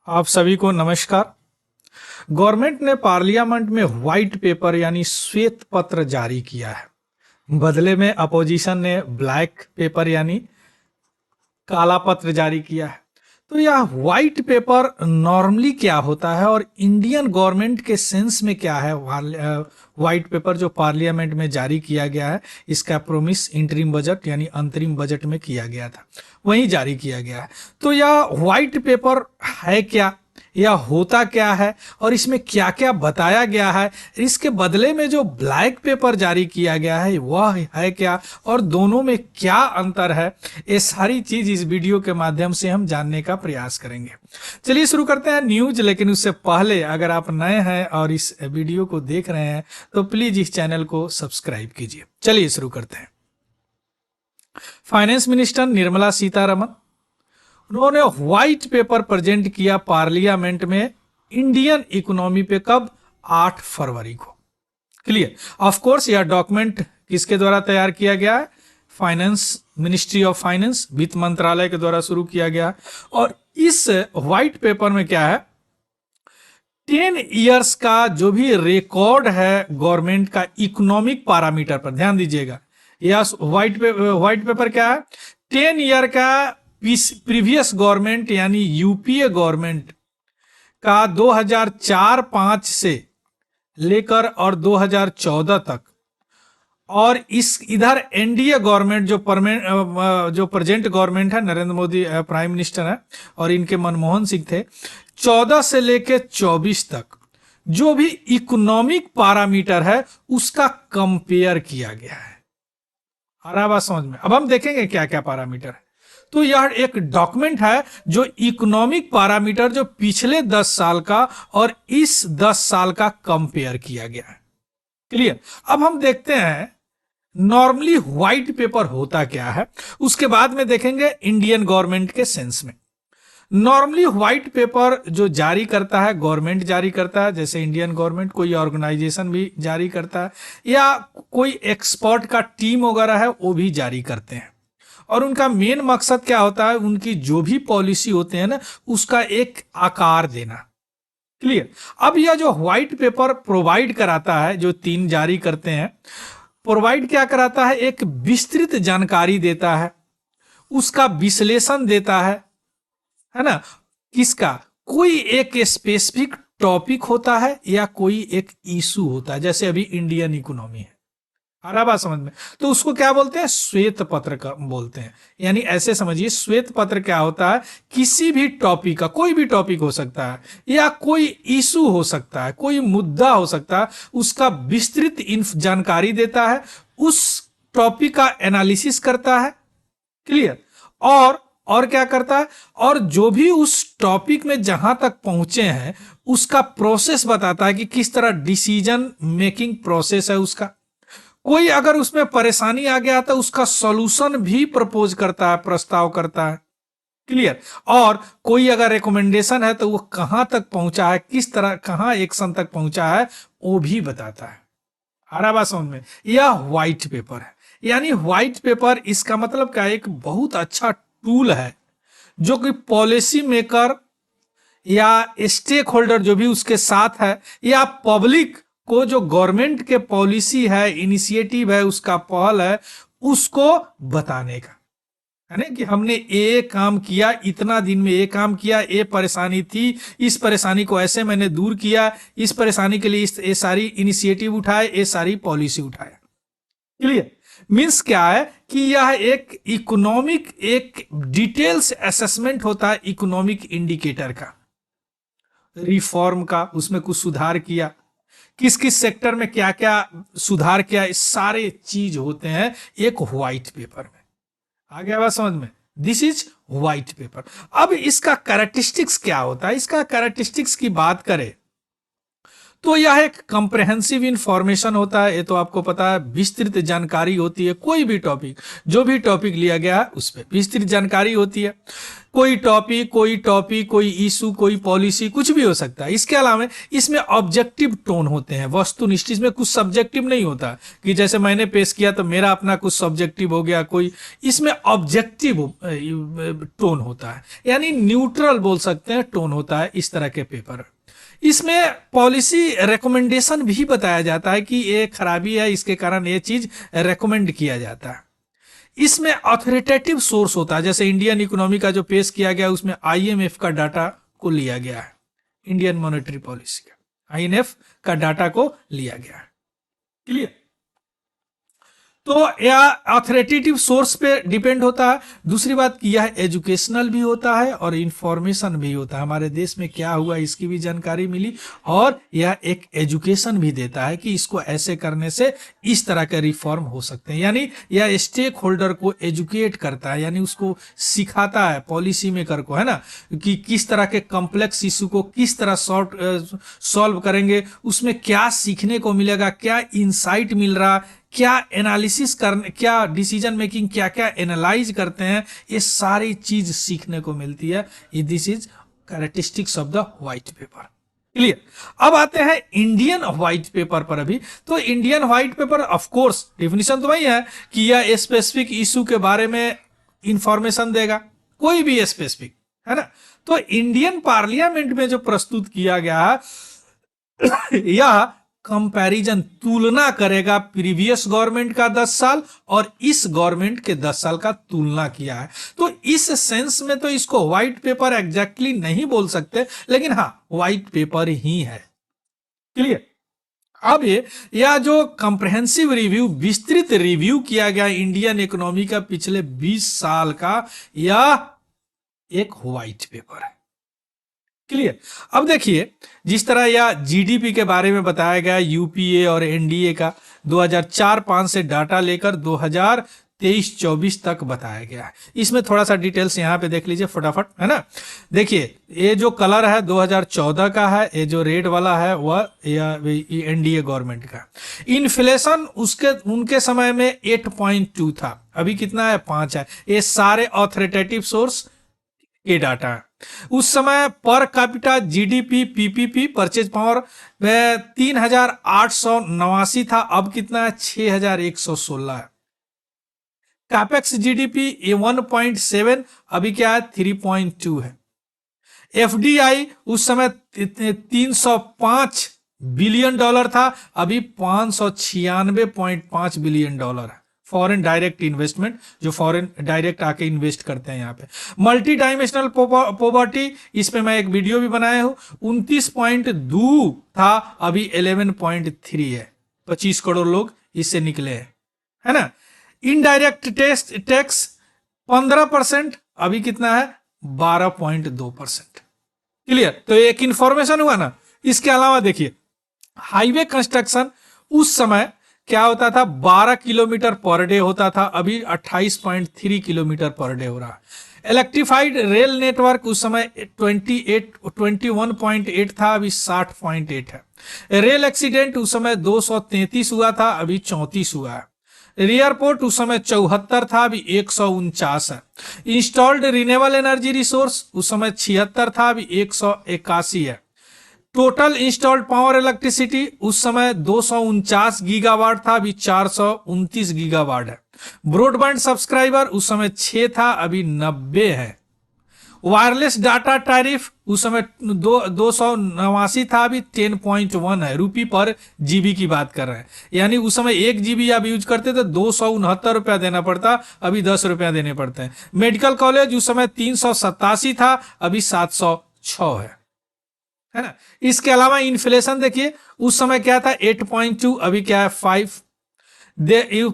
आप सभी को नमस्कार। गवर्नमेंट ने पार्लियामेंट में व्हाइट पेपर यानी श्वेत पत्र जारी किया है। बदले में अपोजिशन ने ब्लैक पेपर यानी काला पत्र जारी किया है। तो यह व्हाइट पेपर नॉर्मली क्या होता है और इंडियन गवर्नमेंट के सेंस में क्या है। व्हाइट पेपर जो पार्लियामेंट में जारी किया गया है, इसका प्रोमिस इंटरिम बजट यानी अंतरिम बजट में किया गया था, वहीं जारी किया गया है। तो यह व्हाइट पेपर है क्या, यह होता क्या है और इसमें क्या क्या बताया गया है, इसके बदले में जो ब्लैक पेपर जारी किया गया है वह है क्या और दोनों में क्या अंतर है, ये सारी चीज इस वीडियो के माध्यम से हम जानने का प्रयास करेंगे। चलिए शुरू करते हैं न्यूज। लेकिन उससे पहले अगर आप नए हैं और इस वीडियो को देख रहे हैं तो प्लीज इस चैनल को सब्सक्राइब कीजिए। चलिए शुरू करते हैं। फाइनेंस मिनिस्टर निर्मला सीतारमण, उन्होंने व्हाइट पेपर प्रेजेंट किया पार्लियामेंट में इंडियन इकोनॉमी पे। कब? 8 फरवरी को। क्लियर। ऑफ कोर्स यह डॉक्यूमेंट किसके द्वारा तैयार किया गया है? फाइनेंस, मिनिस्ट्री ऑफ फाइनेंस, वित्त मंत्रालय के द्वारा शुरू किया गया। और इस व्हाइट पेपर में क्या है, 10 इयर्स का जो भी रिकॉर्ड है गवर्नमेंट का इकोनॉमिक पैरामीटर पर, ध्यान दीजिएगा। यह व्हाइट पेपर क्या है? 10 ईयर का प्रीवियस गवर्नमेंट यानी यूपीए गवर्नमेंट का 2004-5 से लेकर और 2014 तक, और इस इधर एनडीए गवर्नमेंट जो प्रेजेंट गवर्नमेंट है, नरेंद्र मोदी प्राइम मिनिस्टर है और इनके मनमोहन सिंह थे, 14 से लेकर 24 तक जो भी इकोनॉमिक पैरामीटर है उसका कंपेयर किया गया है। आ रहा बात समझ में? अब हम देखेंगे क्या क्या पैरामीटर है। तो यह एक डॉक्यूमेंट है जो इकोनॉमिक पैरामीटर जो पिछले 10 साल का और इस 10 साल का कंपेयर किया गया है। क्लियर। अब हम देखते हैं नॉर्मली व्हाइट पेपर होता क्या है, उसके बाद में देखेंगे इंडियन गवर्नमेंट के सेंस में। नॉर्मली व्हाइट पेपर जो जारी करता है गवर्नमेंट जारी करता है, जैसे इंडियन गवर्नमेंट कोई ऑर्गेनाइजेशन भी जारी करता है या कोई एक्सपर्ट का टीम वगैरह है वो भी जारी करते हैं। और उनका मेन मकसद क्या होता है, उनकी जो भी पॉलिसी होते हैं ना उसका एक आकार देना। क्लियर। अब यह जो व्हाइट पेपर प्रोवाइड कराता है, जो 3 जारी करते हैं, प्रोवाइड क्या कराता है, एक विस्तृत जानकारी देता है, उसका विश्लेषण देता है ना। किसका? कोई एक स्पेसिफिक टॉपिक होता है या कोई एक इशू होता है, जैसे अभी इंडियन इकोनॉमी है। आ रहा बात समझ में? तो उसको क्या बोलते हैं? श्वेत पत्र का बोलते हैं। यानी ऐसे समझिए, श्वेत पत्र क्या होता है, किसी भी टॉपिक का, कोई भी टॉपिक हो सकता है या कोई इशू हो सकता है, कोई मुद्दा हो सकता है, उसका विस्तृत जानकारी देता है, उस टॉपिक का एनालिसिस करता है। क्लियर। और क्या करता है, और जो भी उस टॉपिक में जहां तक पहुंचे हैं उसका प्रोसेस बताता है कि किस तरह डिसीजन मेकिंग प्रोसेस है उसका। कोई अगर उसमें परेशानी आ गया तो उसका सॉल्यूशन भी प्रपोज करता है, प्रस्ताव करता है। क्लियर। और कोई अगर रिकमेंडेशन है तो वो कहां तक पहुंचा है, किस तरह कहां एक्शन तक पहुंचा है, वो भी बताता है। आ रहा बात समझ में? यह व्हाइट पेपर है। यानी व्हाइट पेपर इसका मतलब क्या, एक बहुत अच्छा टूल है जो कि पॉलिसी मेकर या स्टेक होल्डर जो भी उसके साथ है या पब्लिक को, जो गवर्नमेंट के पॉलिसी है, इनिशिएटिव है, उसका पहल है, उसको बताने का है ना, कि हमने ये काम किया, इतना दिन में ये काम किया, ये परेशानी थी, इस परेशानी को ऐसे मैंने दूर किया, इस परेशानी के लिए ये सारी इनिशिएटिव उठाए, ये सारी पॉलिसी उठाए। क्लियर। मीन्स क्या है कि यह एक इकोनॉमिक, एक डिटेल्स असेसमेंट होता है इकोनॉमिक इंडिकेटर का, रिफॉर्म का, उसमें कुछ सुधार किया, किस किस सेक्टर में क्या क्या सुधार किया, इस सारे चीज होते हैं एक व्हाइट पेपर में। आ गया बात समझ में? This is white paper. अब इसका कैरेक्टरिस्टिक्स क्या होता है, इसका कैरेक्टरिस्टिक्स की बात करें तो यह एक कंप्रेहेंसिव इंफॉर्मेशन होता है, ये तो आपको पता है, विस्तृत जानकारी होती है। कोई भी टॉपिक, जो भी टॉपिक लिया गया है उस पर विस्तृत जानकारी होती है। कोई टॉपिक, कोई इशू, कोई पॉलिसी, कुछ भी हो सकता है। इसके अलावा इसमें ऑब्जेक्टिव टोन होते हैं, वस्तुनिष्ठ। इसमें कुछ सब्जेक्टिव नहीं होता कि जैसे मैंने पेश किया तो मेरा अपना कुछ सब्जेक्टिव हो गया कोई, इसमें ऑब्जेक्टिव टोन होता है, यानी न्यूट्रल बोल सकते हैं टोन होता है इस तरह के पेपर। इसमें पॉलिसी रेकमेंडेशन भी बताया जाता है कि ये खराबी है, इसके कारण ये चीज रेकमेंड किया जाता है। इसमें ऑथोरिटेटिव सोर्स होता है, जैसे इंडियन इकोनॉमी का जो पेश किया गया उसमें आईएमएफ का डाटा को लिया गया है, इंडियन मॉनेटरी पॉलिसी का आईएमएफ का डाटा को लिया गया है। क्लियर? तो यह ऑथोरिटेटिव सोर्स पे डिपेंड होता है। दूसरी बात कि यह एजुकेशनल भी होता है और इंफॉर्मेशन भी होता है, हमारे देश में क्या हुआ इसकी भी जानकारी मिली, और यह एक एजुकेशन भी देता है कि इसको ऐसे करने से इस तरह के रिफॉर्म हो सकते हैं। यानी यह स्टेक होल्डर को एजुकेट करता है, यानी उसको सिखाता है पॉलिसी मेकर को, है ना, कि किस तरह के कॉम्प्लेक्स इशू को किस तरह सॉल्व करेंगे, उसमें क्या सीखने को मिलेगा, क्या इंसाइट मिल रहा, क्या एनालिसिस करने, क्या डिसीजन मेकिंग, क्या क्या एनालाइज करते हैं, ये सारी चीज सीखने को मिलती है। This is characteristics of the white paper. Clear? अब आते हैं इंडियन व्हाइट पेपर पर। अभी तो Indian white paper of course definition तो वही है कि यह स्पेसिफिक इशू के बारे में इंफॉर्मेशन देगा, कोई भी स्पेसिफिक, है ना। तो इंडियन पार्लियामेंट में जो प्रस्तुत किया गया है यह कंपैरिजन, तुलना करेगा प्रीवियस गवर्नमेंट का 10 साल और इस गवर्नमेंट के 10 साल का तुलना किया है। तो इस सेंस में तो इसको व्हाइट पेपर एग्जैक्टली नहीं बोल सकते, लेकिन हाँ व्हाइट पेपर ही है। क्लियर? अब यह जो कंप्रहेंसिव रिव्यू, विस्तृत रिव्यू किया गया इंडियन इकोनॉमी का पिछले 20 साल का, यह एक व्हाइट पेपर है। क्लियर? अब देखिए, जिस तरह यह जीडीपी के बारे में बताया गया यूपीए और एनडीए का 2004-05 से डाटा लेकर 2023-24 तक बताया गया है। इसमें थोड़ा सा डिटेल्स यहाँ पे देख लीजिए फटाफट, है ना। देखिए, ये जो कलर है 2014 का है, ये जो रेड वाला है वह एनडीए गवर्नमेंट का। इन्फ्लेशन उनके समय में 8.2 था, अभी कितना है 5 है। ये सारे ऑथोरिटेटिव सोर्स के डाटा है। उस समय per capita GDP PPP purchase power में 3,889 था, अब कितना है 6,116 है। कैपेक्स जीडीपी 1.7, अभी क्या है 3.2 है। एफडीआई उस समय 305 बिलियन डॉलर था, अभी 596.5 बिलियन डॉलर है। फॉरेन डायरेक्ट इन्वेस्टमेंट, जो फॉरेन डायरेक्ट आके इन्वेस्ट करते हैं यहाँ पे। मल्टी डायमेंशनल पॉवर्टी, इस पे मैं एक वीडियो भी बनाया हूं, 29.2 था, अभी 11.3 है। 25 करोड़ लोग इससे निकले हैं, है ना। इनडायरेक्ट टैक्स 15%, अभी कितना है 12.2%। क्लियर? तो एक इंफॉर्मेशन हुआ ना। इसके अलावा देखिए, हाईवे कंस्ट्रक्शन उस समय क्या होता था, 12 किलोमीटर पर डे होता था, अभी 28.3 किलोमीटर पर डे हो रहा है। इलेक्ट्रिफाइड रेल नेटवर्क उस समय 21.8 था, अभी 60.8 है। रेल एक्सीडेंट उस समय 233 हुआ था, अभी 34 हुआ है। एयरपोर्ट उस समय 74 था, अभी 149 है। इंस्टॉल्ड रिन्यूएबल एनर्जी रिसोर्स उस समय 76 था, अभी 181 है। टोटल इंस्टॉल्ड पावर इलेक्ट्रिसिटी उस समय 249 गीगावाट था, अभी 429 गीगावाट है। ब्रॉडबैंड सब्सक्राइबर उस समय 6 था, अभी 90 है। वायरलेस डाटा टैरिफ उस समय 289 था, अभी 10.1 है। रुपी पर जीबी की बात कर रहे हैं, यानी उस समय 1 जीबी आप यूज करते तो 269 रुपया देना पड़ता, अभी 10 रुपया देने पड़ते हैं। मेडिकल कॉलेज उस समय 387 था, अभी 706 है ना। इसके अलावा इन्फ्लेशन देखिए, उस समय क्या था 8.2, अभी क्या है 5।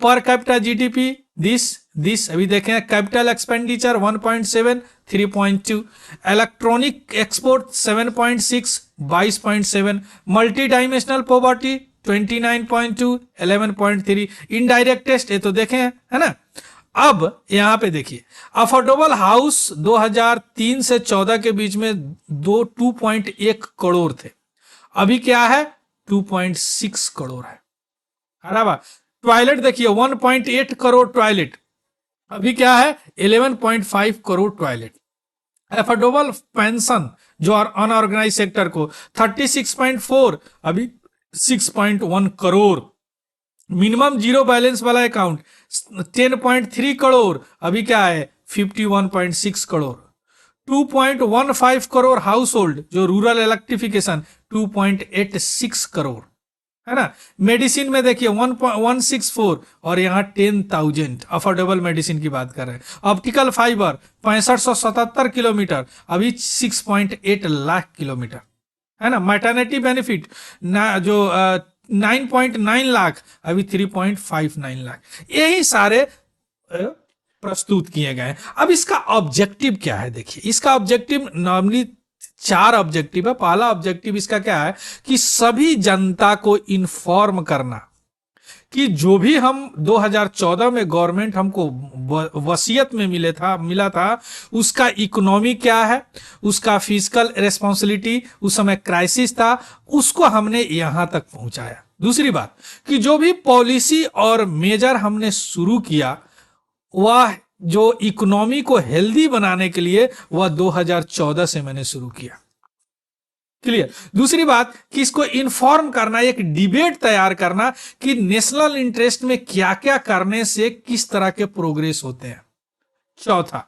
पर कैपिटा जीडीपी दिस अभी देखें, capital expenditure 1.7, 3.2। Electronic export 7.6, 22.7। Multi dimensional poverty 29.2, 11.3। Indirect test ये तो देखें, है ना। अब यहां पे देखिए, अफोर्डेबल हाउस 2003 से 14 के बीच में 2.1 करोड़ थे, अभी क्या है 2.6 करोड़ है। बराबर। टॉयलेट देखिए 1.8 करोड़ टॉयलेट, अभी क्या है 11.5 करोड़ टॉयलेट। एफोर्डेबल पेंशन जो अनऑर्गेनाइज सेक्टर को 36.4, अभी 6.1 करोड़। मिनिमम जीरो बैलेंस वाला अकाउंट 10.3 करोड़, अभी क्या है 51.6 करोड़। 2.15 करोड़ हाउस होल्ड जो रूरल इलेक्ट्रिफिकेशन 2.86 करोड़, है ना। मेडिसिन में देखिए 1.164 और यहाँ 10,000 अफोर्डेबल मेडिसिन की बात कर रहे हैं। ऑप्टिकल फाइबर 6577 किलोमीटर, अभी 6.8 लाख किलोमीटर, है ना। मैटरनिटी बेनिफिट ना जो 9.9 लाख, अभी 3.59 लाख। यही सारे प्रस्तुत किए गए। अब इसका ऑब्जेक्टिव क्या है, देखिए इसका ऑब्जेक्टिव नॉर्मली 4 ऑब्जेक्टिव है। पहला ऑब्जेक्टिव इसका क्या है कि सभी जनता को इन्फॉर्म करना कि जो भी हम 2014 में गवर्नमेंट हमको वसीयत में मिला था उसका इकोनॉमी क्या है, उसका फिजिकल रेस्पॉन्सिबिलिटी, उस समय क्राइसिस था, उसको हमने यहां तक पहुंचाया। दूसरी बात कि जो भी पॉलिसी और मेजर हमने शुरू किया वह जो इकोनॉमी को हेल्दी बनाने के लिए वह 2014 से मैंने शुरू किया। क्लियर। दूसरी बात कि इसको इन्फॉर्म करना, एक डिबेट तैयार करना कि नेशनल इंटरेस्ट में क्या क्या करने से किस तरह के प्रोग्रेस होते हैं। चौथा,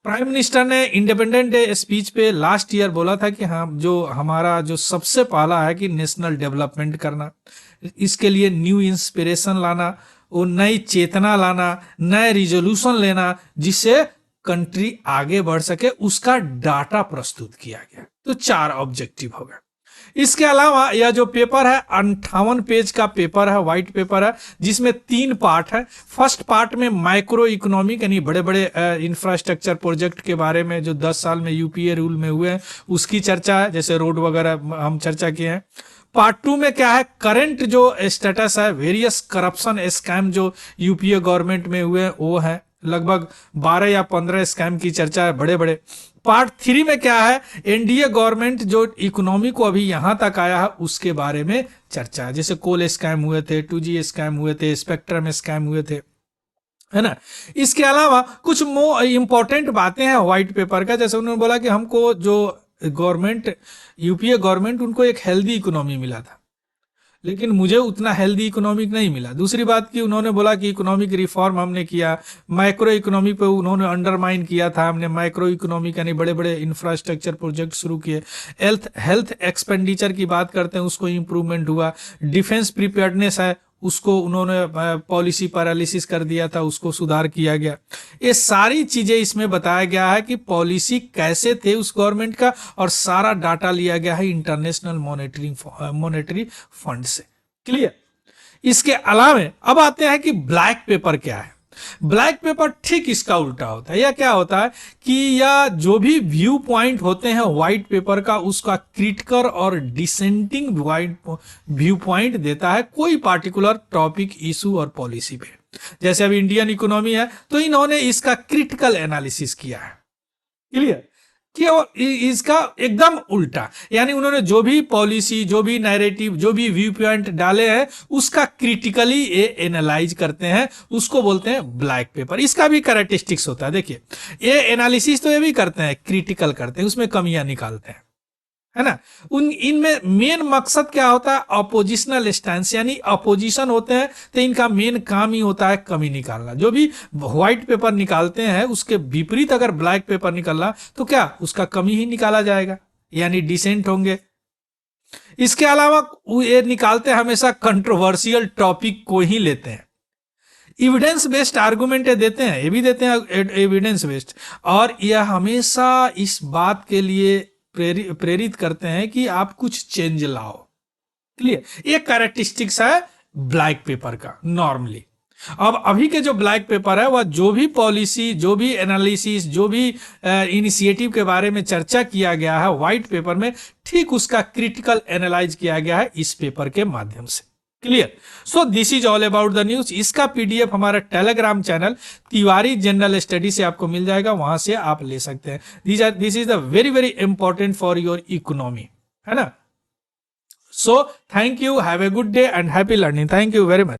प्राइम मिनिस्टर ने इंडिपेंडेंट डे स्पीच पे लास्ट ईयर बोला था कि हम जो हमारा जो सबसे पहला है कि नेशनल डेवलपमेंट करना, इसके लिए न्यू इंस्पिरेशन लाना, वो नई चेतना लाना, नए रिजोल्यूशन लेना जिससे कंट्री आगे बढ़ सके, उसका डाटा प्रस्तुत किया गया। तो 4 ऑब्जेक्टिव हो गए। इसके अलावा यह जो पेपर है 58 पेज का पेपर है, व्हाइट पेपर है, जिसमें 3 पार्ट है। फर्स्ट पार्ट में माइक्रो इकोनॉमिक यानी बड़े बड़े इंफ्रास्ट्रक्चर प्रोजेक्ट के बारे में जो 10 साल में यूपीए रूल में हुए हैं उसकी चर्चा है, जैसे रोड वगैरह हम चर्चा किए हैं। पार्ट 2 में क्या है, करंट जो स्टेटस है, वेरियस करप्शन स्कैम जो यूपीए गवर्नमेंट में हुए हैं वो है, लगभग 12 या 15 स्कैम की चर्चा है बड़े बड़े। पार्ट 3 में क्या है, एनडीए गवर्नमेंट जो इकोनॉमी को अभी यहां तक आया है उसके बारे में चर्चा है, जैसे कोल स्कैम हुए थे, 2G स्कैम हुए थे, स्पेक्ट्रम स्कैम हुए थे, है ना। इसके अलावा कुछ इंपॉर्टेंट बातें हैं व्हाइट पेपर का, जैसे उन्होंने बोला कि हमको जो गवर्नमेंट यूपीए गवर्नमेंट उनको एक हेल्दी इकोनॉमी मिला था, लेकिन मुझे उतना हेल्दी इकोनॉमिक नहीं मिला। दूसरी बात कि उन्होंने बोला कि इकोनॉमिक रिफॉर्म हमने किया, माइक्रो इकोनॉमी पे उन्होंने अंडरमाइन किया था, हमने माइक्रो इकोनॉमिक यानी बड़े बड़े इंफ्रास्ट्रक्चर प्रोजेक्ट शुरू किए। हेल्थ एक्सपेंडिचर की बात करते हैं उसको इम्प्रूवमेंट हुआ। डिफेंस प्रिपेयर्डनेस है उसको उन्होंने पॉलिसी पैरालिसिस कर दिया था, उसको सुधार किया गया। ये सारी चीजें इसमें बताया गया है कि पॉलिसी कैसे थे उस गवर्नमेंट का, और सारा डाटा लिया गया है इंटरनेशनल मॉनेटरी फंड से। क्लियर। इसके अलावा अब आते हैं कि ब्लैक पेपर क्या है। ब्लैक पेपर ठीक इसका उल्टा होता है। यह क्या होता है कि यह जो भी व्यू पॉइंट होते हैं व्हाइट पेपर का, उसका क्रिटिकल और डिसेंटिंग व्यू पॉइंट देता है कोई पार्टिकुलर टॉपिक, इशू और पॉलिसी पे। जैसे अभी इंडियन इकोनॉमी है तो इन्होंने इसका क्रिटिकल एनालिसिस किया है। क्लियर। कि इसका एकदम उल्टा, यानी उन्होंने जो भी पॉलिसी, जो भी नैरेटिव, जो भी व्यू पॉइंट डाले हैं उसका क्रिटिकली ये एनालाइज करते हैं, उसको बोलते हैं ब्लैक पेपर। इसका भी कैरेक्टरिस्टिक्स होता है, देखिए ये एनालिसिस तो ये भी करते हैं, क्रिटिकल करते हैं, उसमें कमियां निकालते हैं, है ना। इनमें मेन मकसद क्या होता है, अपोजिशनल स्टैंस, यानी अपोजिशन होते हैं तो इनका मेन काम ही होता है कमी निकालना। जो भी व्हाइट पेपर निकालते हैं उसके विपरीत अगर ब्लैक पेपर निकलना तो क्या उसका कमी ही निकाला जाएगा, यानी डिसेंट होंगे। इसके अलावा ये निकालते हैं हमेशा कंट्रोवर्शियल टॉपिक को ही लेते हैं, एविडेंस बेस्ड आर्गुमेंट देते हैं, ये भी देते हैं एविडेंस बेस्ड, और यह हमेशा इस बात के लिए प्रेरित करते हैं कि आप कुछ चेंज लाओ। क्लियर। ये कैरेक्टरिस्टिक्स है ब्लैक पेपर का नॉर्मली। अब अभी के जो ब्लैक पेपर है वह जो भी पॉलिसी, जो भी एनालिसिस, जो भी इनिशिएटिव के बारे में चर्चा किया गया है व्हाइट पेपर में, ठीक उसका क्रिटिकल एनालाइज किया गया है इस पेपर के माध्यम से। Clear. So this is all about the news. इसका पीडीएफ हमारा Telegram channel Tiwari general study से आपको मिल जाएगा, वहां से आप ले सकते हैं। This is the very very important for your economy, है ना। So thank you, have a good day and happy learning. Thank you very much.